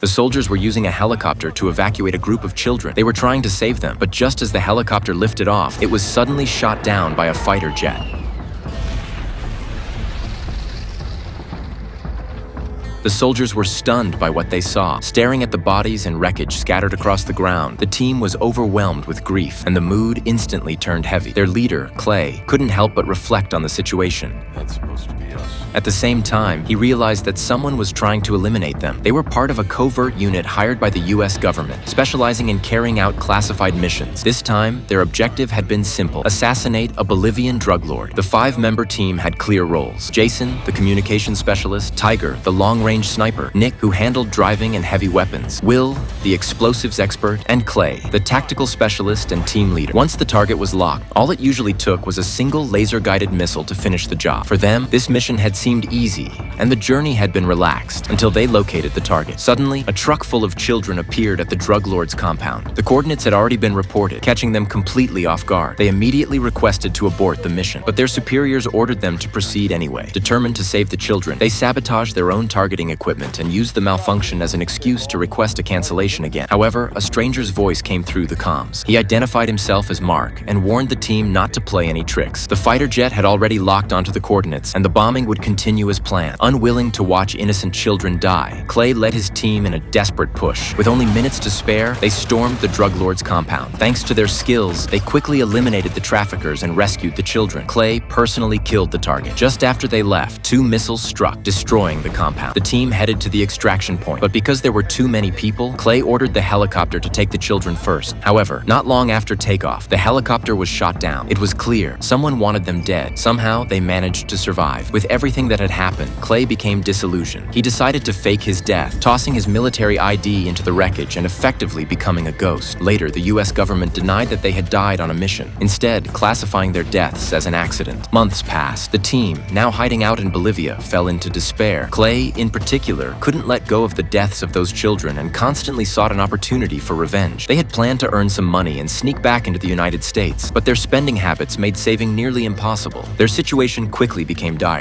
The soldiers were using a helicopter to evacuate a group of children. They were trying to save them, but just as the helicopter lifted off, it was suddenly shot down by a fighter jet. The soldiers were stunned by what they saw. Staring at the bodies and wreckage scattered across the ground, the team was overwhelmed with grief, and the mood instantly turned heavy. Their leader, Clay, couldn't help but reflect on the situation. That's supposed to be us. At the same time, he realized that someone was trying to eliminate them. They were part of a covert unit hired by the US government, specializing in carrying out classified missions. This time, their objective had been simple: assassinate a Bolivian drug lord. The 5-member team had clear roles: Jason, the communications specialist; Tiger, the long-range sniper; Nick, who handled driving and heavy weapons; Will, the explosives expert; and Clay, the tactical specialist and team leader. Once the target was locked, all it usually took was a single laser-guided missile to finish the job. For them, this mission had seemed easy, and the journey had been relaxed until they located the target. Suddenly, a truck full of children appeared at the drug lord's compound. The coordinates had already been reported, catching them completely off guard. They immediately requested to abort the mission, but their superiors ordered them to proceed anyway. Determined to save the children, they sabotaged their own targeting equipment and used the malfunction as an excuse to request a cancellation again. However, a stranger's voice came through the comms. He identified himself as Mark and warned the team not to play any tricks. The fighter jet had already locked onto the coordinates, and the bombing would continue as planned. Unwilling to watch innocent children die, Clay led his team in a desperate push. With only minutes to spare, they stormed the drug lord's compound. Thanks to their skills, they quickly eliminated the traffickers and rescued the children. Clay personally killed the target. Just after they left, 2 missiles struck, destroying the compound. The team headed to the extraction point, but because there were too many people, Clay ordered the helicopter to take the children first. However, not long after takeoff, the helicopter was shot down. It was clear someone wanted them dead. Somehow, they managed to survive. With everything that had happened, Clay became disillusioned. He decided to fake his death, tossing his military ID into the wreckage and effectively becoming a ghost. Later, the US government denied that they had died on a mission, instead classifying their deaths as an accident. Months passed. The team, now hiding out in Bolivia, fell into despair. Clay, in particular, couldn't let go of the deaths of those children and constantly sought an opportunity for revenge. They had planned to earn some money and sneak back into the United States, but their spending habits made saving nearly impossible. Their situation quickly became dire.